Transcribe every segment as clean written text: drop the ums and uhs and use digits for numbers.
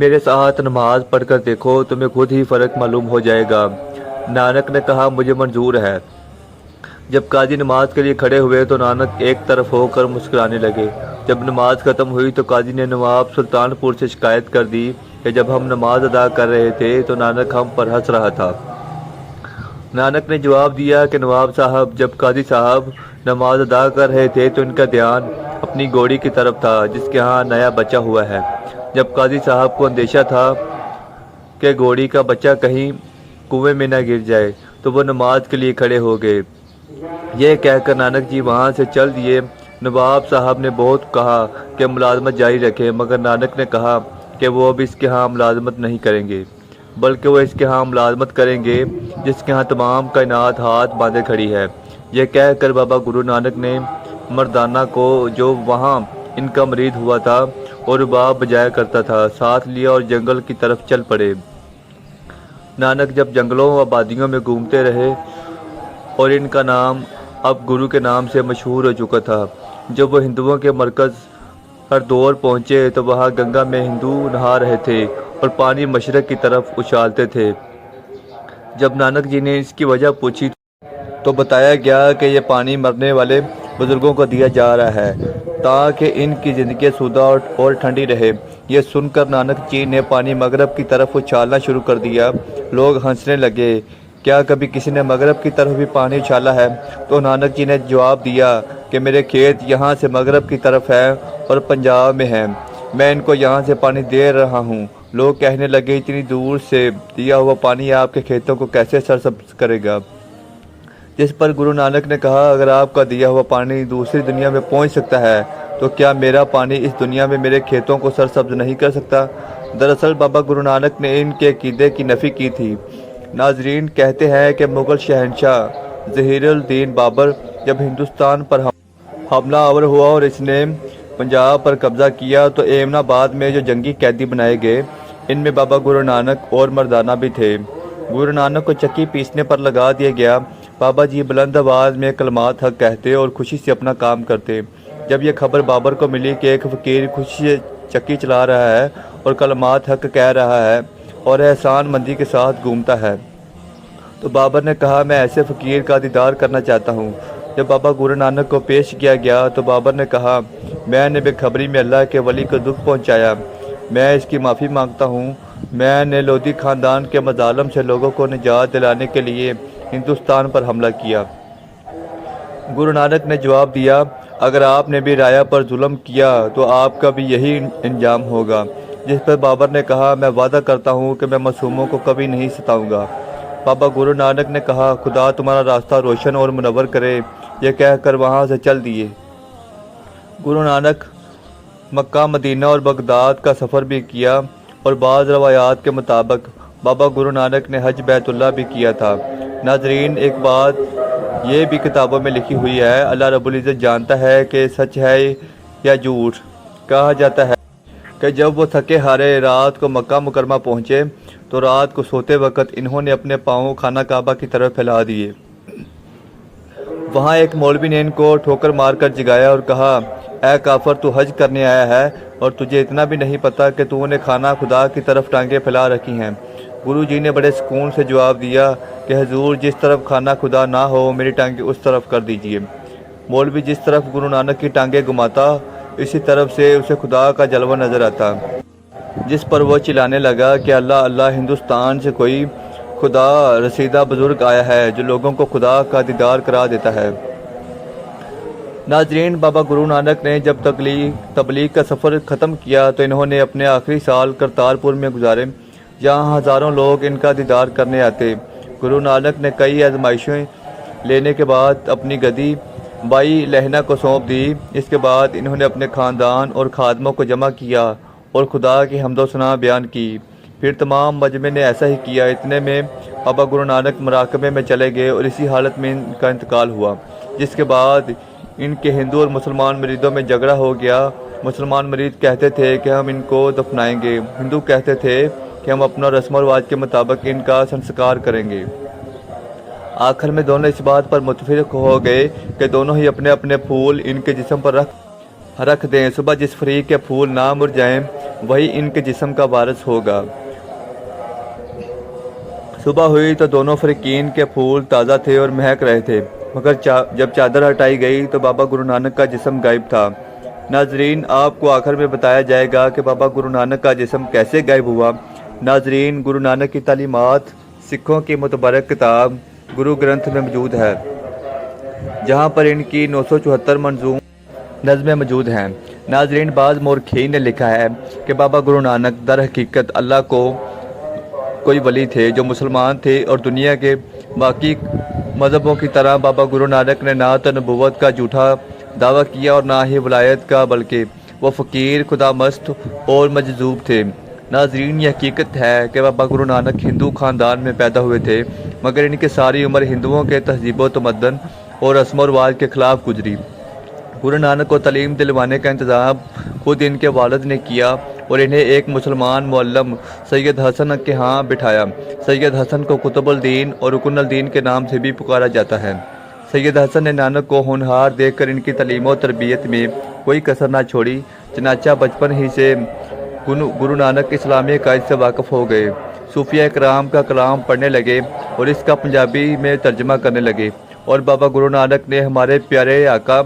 میرے ساتھ نماز پڑھ کر دیکھو، تمہیں خود ہی فرق معلوم ہو جائے گا۔ نانک نے کہا مجھے منظور ہے۔ جب قاضی نماز کے لیے کھڑے ہوئے تو نانک ایک طرف ہو کر مسکرانے لگے۔ جب نماز ختم ہوئی تو قاضی نے نواب سلطان پور سے شکایت کر دی کہ جب ہم نماز ادا کر رہے تھے تو نانک ہم پر ہنس رہا تھا۔ نانک نے جواب دیا کہ نواب صاحب، جب قاضی صاحب نماز ادا کر رہے تھے تو ان کا دھیان اپنی گھوڑی کی طرف تھا جس کے ہاں نیا بچہ ہوا ہے۔ جب قاضی صاحب کو اندیشہ تھا کہ گھوڑی کا بچہ کہیں کنویں میں نہ گر جائے تو وہ نماز کے لیے کھڑے ہو گئے۔ یہ کہہ کر نانک جی وہاں سے چل دیے۔ نواب صاحب نے بہت کہا کہ ملازمت جاری رکھے، مگر نانک نے کہا کہ وہ اب اس کے ہاں ملازمت نہیں کریں گے، بلکہ وہ اس کے ہاں ملازمت کریں گے جس کے ہاں تمام کائنات ہاتھ باندھے کھڑی ہے۔ یہ کہہ کر بابا گرو نانک نے مردانہ کو، جو وہاں ان کا مرید ہوا تھا اور رباب بجایا کرتا تھا، ساتھ لیا اور جنگل کی طرف چل پڑے۔ نانک جب جنگلوں و آبادیوں میں گھومتے رہے اور ان کا نام اب گرو کے نام سے مشہور ہو چکا تھا۔ جب وہ ہندوؤں کے مرکز ہردور پہنچے تو وہاں گنگا میں ہندو نہا رہے تھے اور پانی مشرق کی طرف اچھالتے تھے۔ جب نانک جی نے اس کی وجہ پوچھی تو بتایا گیا کہ یہ پانی مرنے والے بزرگوں کو دیا جا رہا ہے تاکہ ان کی زندگی سودہ اور ٹھنڈی رہے۔ یہ سن کر نانک جی نے پانی مغرب کی طرف اچھالنا شروع کر دیا۔ لوگ ہنسنے لگے، کیا کبھی کسی نے مغرب کی طرف بھی پانی اچھالا ہے؟ تو نانک جی نے جواب دیا کہ میرے کھیت یہاں سے مغرب کی طرف ہے اور پنجاب میں ہیں، میں ان کو یہاں سے پانی دے رہا ہوں۔ لوگ کہنے لگے اتنی دور سے دیا ہوا پانی آپ کے کھیتوں کو کیسے سرسبز کرے گا؟ جس پر گرو نانک نے کہا اگر آپ کا دیا ہوا پانی دوسری دنیا میں پہنچ سکتا ہے تو کیا میرا پانی اس دنیا میں میرے کھیتوں کو سرسبز نہیں کر سکتا؟ دراصل بابا گرو نانک نے ان کے عقیدے کی نفی کی تھی۔ ناظرین، کہتے ہیں کہ مغل شہنشاہ ظہیر الدین بابر جب ہندوستان پر حملہ آور ہوا اور اس نے پنجاب پر قبضہ کیا تو ایمن آباد میں جو جنگی قیدی بنائے گئے ان میں بابا گرو نانک اور مردانہ بھی تھے۔ گرو نانک کو چکی پیسنے پر لگا دیا گیا۔ بابا جی بلند آواز میں کلمات حق کہتے اور خوشی سے اپنا کام کرتے۔ جب یہ خبر بابر کو ملی کہ ایک فقیر خوشی سے چکی چلا رہا ہے اور کلمات حق کہہ رہا ہے اور احسان مندی کے ساتھ گھومتا ہے تو بابر نے کہا میں ایسے فقیر کا دیدار کرنا چاہتا ہوں۔ جب بابا گرو نانک کو پیش کیا گیا تو بابر نے کہا میں نے بے خبری میں اللہ کے ولی کو دکھ پہنچایا، میں اس کی معافی مانگتا ہوں۔ میں نے لودھی خاندان کے مظالم سے لوگوں کو نجات دلانے کے لیے ہندوستان پر حملہ کیا۔ گرو نانک نے جواب دیا اگر آپ نے بھی رایا پر ظلم کیا تو آپ کا بھی یہی انجام ہوگا۔ جس پر بابر نے کہا میں وعدہ کرتا ہوں کہ میں معصوموں کو کبھی نہیں ستاؤں گا۔ بابا گرو نانک نے کہا خدا تمہارا راستہ روشن اور منور کرے۔ یہ کہہ کر وہاں سے چل دیے۔ گرو نانک مکہ، مدینہ اور بغداد کا سفر بھی کیا اور بعض روایات کے مطابق بابا گرو نانک نے حج بیت اللہ بھی کیا تھا۔ ناظرین، ایک بات یہ بھی کتابوں میں لکھی ہوئی ہے، اللہ رب العزت جانتا ہے کہ سچ ہے یا جھوٹ۔ کہا جاتا ہے کہ جب وہ تھکے ہارے رات کو مکہ مکرمہ پہنچے تو رات کو سوتے وقت انہوں نے اپنے پاؤں خانہ کعبہ کی طرف پھیلا دیے۔ وہاں ایک مولوی نے ان کو ٹھوکر مار کر جگایا اور کہا اے کافر، تو حج کرنے آیا ہے اور تجھے اتنا بھی نہیں پتا کہ تو نے خانہ خدا کی طرف ٹانگیں پھیلا رکھی ہیں؟ گرو جی نے بڑے سکون سے جواب دیا کہ حضور جس طرف خانہ خدا نہ ہو میری ٹانگیں اس طرف کر دیجئے۔ مولوی جس طرف گرو نانک کی ٹانگیں گھماتا اسی طرف سے اسے خدا کا جلوہ نظر آتا، جس پر وہ چلانے لگا کہ اللہ اللہ، ہندوستان سے کوئی خدا رسیدہ بزرگ آیا ہے جو لوگوں کو خدا کا دیدار کرا دیتا ہے۔ ناظرین، بابا گرو نانک نے جب تبلیغ کا سفر ختم کیا تو انہوں نے اپنے آخری سال کرتارپور میں گزارے، جہاں ہزاروں لوگ ان کا دیدار کرنے آتے۔ گرو نانک نے کئی آزمائشیں لینے کے بعد اپنی گدی بائی لہنا کو سونپ دی۔ اس کے بعد انہوں نے اپنے خاندان اور خادموں کو جمع کیا اور خدا کی حمد و ثنا بیان کی۔ پھر تمام مجمع نے ایسا ہی کیا۔ اتنے میں بابا گرو نانک مراقبے میں چلے گئے اور اسی حالت میں ان کا انتقال ہوا، جس کے بعد ان کے ہندو اور مسلمان مریدوں میں جھگڑا ہو گیا۔ مسلمان مرید کہتے تھے کہ ہم ان کو دفنائیں گے، ہندو کہتے تھے کہ ہم اپنا رسم و رواج کے مطابق ان کا سنسکار کریں گے۔ آخر میں دونوں اس بات پر متفق ہو گئے کہ دونوں ہی اپنے اپنے پھول ان کے جسم پر رکھ رکھ دیں۔ صبح جس فریق کے پھول نہ مرجھائیں وہی ان کے جسم کا وارث ہوگا۔ صبح ہوئی تو دونوں فریقین کے پھول تازہ تھے اور مہک رہے تھے، مگر جب چادر ہٹائی گئی تو بابا گرو نانک کا جسم غائب تھا۔ ناظرین، آپ کو آخر میں بتایا جائے گا کہ بابا گرو نانک کا جسم کیسے غائب ہوا۔ ناظرین، گرو نانک کی تعلیمات سکھوں کی متبرک کتاب گرو گرنتھ میں موجود ہے، جہاں پر ان کی 974 منظوم نظمیں موجود ہیں۔ ناظرین، بعض مورخین نے لکھا ہے کہ بابا گرو نانک در حقیقت اللہ کو کوئی ولی تھے جو مسلمان تھے، اور دنیا کے باقی مذہبوں کی طرح بابا گرو نانک نے نہ تو نبوت کا جھوٹا دعویٰ کیا اور نہ ہی ولایت کا، بلکہ وہ فقیر، خدا مست اور مجذوب تھے۔ ناظرین، یہ حقیقت ہے کہ بابا گرو نانک ہندو خاندان میں پیدا ہوئے تھے، مگر ان کی ساری عمر ہندوؤں کے تہذیب و تمدن اور رسم و رواج کے خلاف گزری۔ گرو نانک کو تعلیم دلوانے کا انتظام خود ان کے والد نے کیا اور انہیں ایک مسلمان معلم سید حسن کے ہاں بٹھایا۔ سید حسن کو قطب الدین اور رکن الدین کے نام سے بھی پکارا جاتا ہے۔ سید حسن نے نانک کو ہونہار دیکھ کر ان کی تعلیم و تربیت میں کوئی کسر نہ چھوڑی، چنانچہ بچپن ہی سے گرو نانک اسلامی عقائد سے واقف ہو گئے، صوفیہ کرام کا کلام پڑھنے لگے اور اس کا پنجابی میں ترجمہ کرنے لگے، اور بابا گرو نانک نے ہمارے پیارے آقا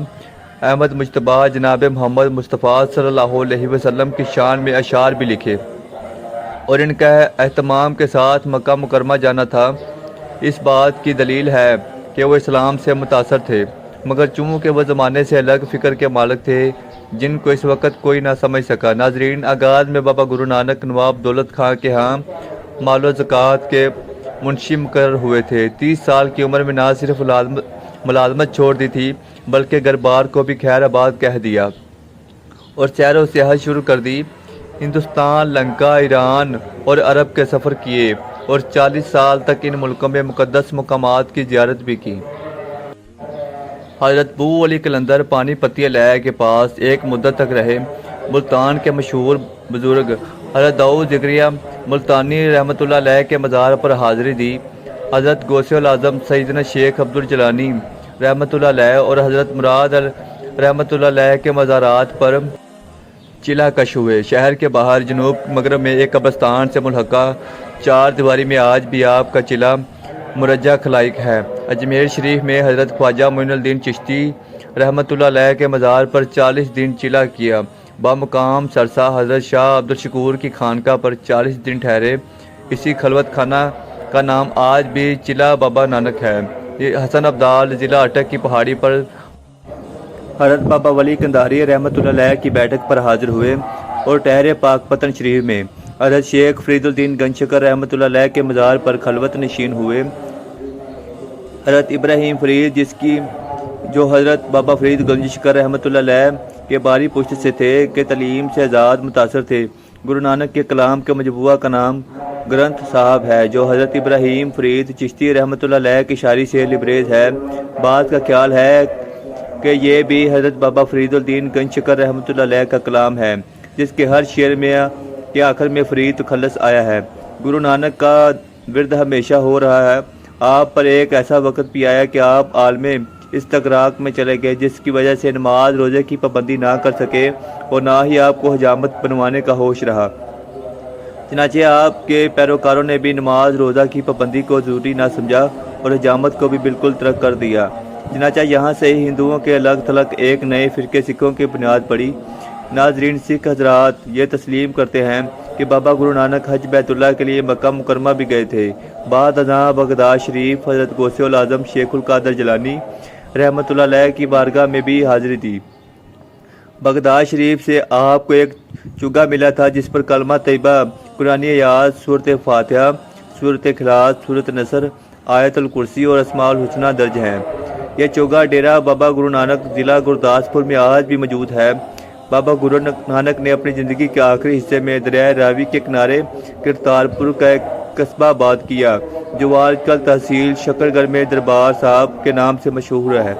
احمد مجتبیٰ جناب محمد مصطفیٰ صلی اللہ علیہ وسلم کی شان میں اشعار بھی لکھے، اور ان کا اہتمام کے ساتھ مکہ مکرمہ جانا تھا۔ اس بات کی دلیل ہے کہ وہ اسلام سے متاثر تھے، مگر چونکہ وہ زمانے سے الگ فکر کے مالک تھے جن کو اس وقت کوئی نہ سمجھ سکا۔ ناظرین، آغاز میں بابا گرو نانک نواب دولت خان کے ہاں مال و زکوٰۃ کے منشی مقرر ہوئے تھے۔ 30 سال کی عمر میں نہ صرف ملازمت چھوڑ دی تھی بلکہ گھر بار کو بھی خیر آباد کہہ دیا اور سیر و سیاحت شروع کر دی۔ ہندوستان، لنکا، ایران اور عرب کے سفر کیے اور 40 سال تک ان ملکوں میں مقدس مقامات کی زیارت بھی کی۔ حضرت بو علی قلندر پانی پتی علیہ کے پاس ایک مدت تک رہے۔ ملتان کے مشہور بزرگ حضرت داؤد ظکریہ ملتانی رحمۃ اللہ علیہ کے مزار پر حاضری دی۔ حضرت غوث العظم سیدنا شیخ عبدالجیلانی رحمۃ اللہ علیہ اور حضرت مراد رحمۃ اللہ علیہ کے مزارات پر چلہ کش ہوئے۔ شہر کے باہر جنوب مغرب میں ایک قبرستان سے ملحقہ 4 دیواری میں آج بھی آپ کا چلہ مرجع خلائق ہے۔ اجمیر شریف میں حضرت خواجہ معین الدین چشتی رحمۃ اللہ علیہ کے مزار پر 40 دن چلہ کیا۔ بامقام سرسا حضرت شاہ عبدالشکور کی خانقاہ پر 40 دن ٹھہرے۔ اسی خلوت خانہ کا نام آج بھی چلہ بابا نانک ہے۔ یہ حسن ابدال ضلع اٹک کی پہاڑی پر حضرت بابا ولی قنداری رحمۃ اللہ علیہ کی بیٹھک پر حاضر ہوئے اور ٹھہرے پاک پتن شریف میں حضرت شیخ فرید الدین گنج شکر رحمۃ اللہ علیہ کے مزار پر خلوت نشین ہوئے۔ حضرت ابراہیم فرید جو حضرت بابا فرید گنج شکر رحمۃ اللہ علیہ کے باری پشت سے تھے کہ تعلیم سے آزاد متاثر تھے۔ گرو نانک کے کلام کے مجموعہ کا نام گرنتھ صاحب ہے، جو حضرت ابراہیم فرید چشتی رحمۃ اللہ علیہ کی شاعری سے لبریز ہے۔ بعض کا خیال ہے کہ یہ بھی حضرت بابا فرید الدین گنج شکر رحمۃ اللہ علیہ کا کلام ہے، جس کے ہر شعر میں کے آخر میں فرید تخلص آیا ہے۔ گرو نانک کا ورد ہمیشہ ہو رہا ہے۔ آپ پر ایک ایسا وقت بھی آیا کہ آپ عالم استغراق میں چلے گئے، جس کی وجہ سے نماز روزے کی پابندی نہ کر سکے اور نہ ہی آپ کو حجامت بنوانے کا ہوش رہا۔ چنانچہ آپ کے پیروکاروں نے بھی نماز روزہ کی پابندی کو ضروری نہ سمجھا اور حجامت کو بھی بالکل ترک کر دیا۔ چنانچہ یہاں سے ہی ہندوؤں کے الگ تھلگ ایک نئے فرقے سکھوں کی بنیاد پڑی۔ ناظرین، سکھ حضرات یہ تسلیم کرتے ہیں کہ بابا گرو نانک حج بیت اللہ کے لیے مکہ مکرمہ بھی گئے تھے۔ بعد ازاں بغداد شریف حضرت غوث العظم شیخ القادر جیلانی رحمۃ اللہ علیہ کی بارگاہ میں بھی حاضری دی۔ بغداد شریف سے آپ کو ایک چگا ملا تھا جس پر کلمہ طیبہ، قرآنی آیات، سورۃ فاتحہ، سورۃ اخلاص، سورۃ نصر، آیت الکرسی اور اسماء الحسنہ درج ہیں۔ یہ چوگا ڈیرہ بابا گرو نانک ضلع گرداسپور میں آج بھی موجود ہے۔ بابا گرو نانک نے اپنی زندگی کے آخری حصے میں دریائے راوی کے کنارے کرتارپور کا ایک قصبہ آباد کیا، جو آج کل تحصیل شکر گڑھ میں دربار صاحب کے نام سے مشہور ہے۔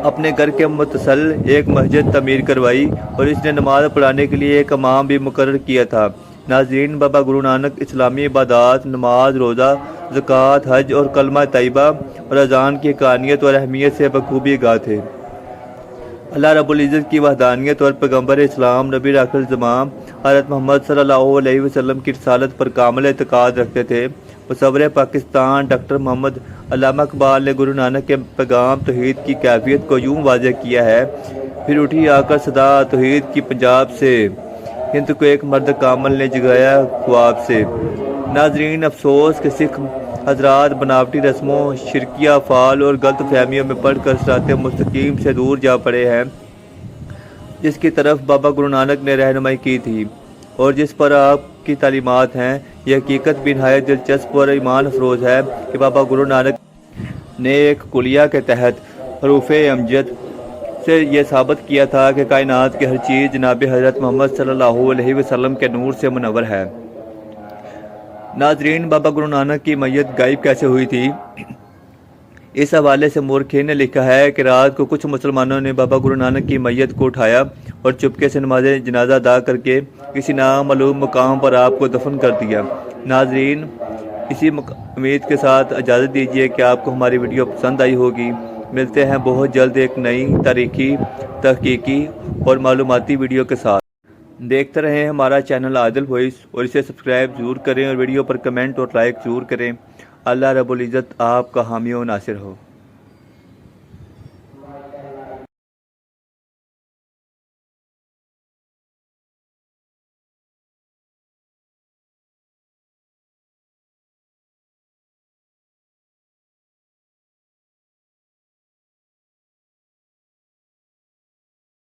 اپنے گھر کے متصل ایک مسجد تعمیر کروائی اور اس نے نماز پڑھانے کے لیے ایک امام بھی مقرر کیا تھا۔ ناظرین، بابا گرو نانک اسلامی عبادات، نماز، روزہ، زکوٰۃ، حج اور کلمہ طیبہ اور اذان کی حقانیت اور اہمیت سے بخوبی آگاہ تھے۔ اللہ رب العزت کی وحدانیت اور پیغمبر اسلام نبی آخر الزمان حضرت محمد صلی اللہ علیہ وسلم کی رسالت پر کامل اعتقاد رکھتے تھے۔ مصور پاکستان ڈاکٹر محمد علامہ اقبال نے گرو نانک کے پیغام توحید کی کیفیت کو یوں واضح کیا ہے: پھر اٹھی آ کر صدا توحید کی پنجاب سے، ہند کو ایک مرد کامل نے جگایا خواب سے۔ ناظرین، افسوس کہ سکھ حضرات بناوٹی رسموں، شرکیہ افعال اور غلط فہمیوں میں پڑھ کر صراط مستقیم سے دور جا پڑے ہیں، جس کی طرف بابا گرو نانک نے رہنمائی کی تھی اور جس پر آپ کی تعلیمات ہیں۔ یہ حقیقت بھی نہایت دلچسپ اور ایمان افروز ہے کہ بابا گرو نانک نے ایک کلیہ کے تحت حروف امجد سے یہ ثابت کیا تھا کہ کائنات کی ہر چیز جناب حضرت محمد صلی اللہ علیہ وسلم کے نور سے منور ہے۔ ناظرین، بابا گرو نانک کی میت غائب کیسے ہوئی تھی؟ اس حوالے سے مورخین نے لکھا ہے کہ رات کو کچھ مسلمانوں نے بابا گرو نانک کی میت کو اٹھایا اور چپکے سے نماز جنازہ ادا کر کے کسی نامعلوم مقام پر آپ کو دفن کر دیا۔ ناظرین، اسی امید کے ساتھ اجازت دیجیے کہ آپ کو ہماری ویڈیو پسند آئی ہوگی۔ ملتے ہیں بہت جلد ایک نئی تاریخی، تحقیقی اور معلوماتی ویڈیو کے ساتھ۔ دیکھتے رہیں ہمارا چینل عادل وائس اور اسے سبسکرائب ضرور کریں اور ویڈیو پر کمنٹ اور لائک ضرور کریں۔ اللہ رب العزت آپ کا حامی و ناصر ہو۔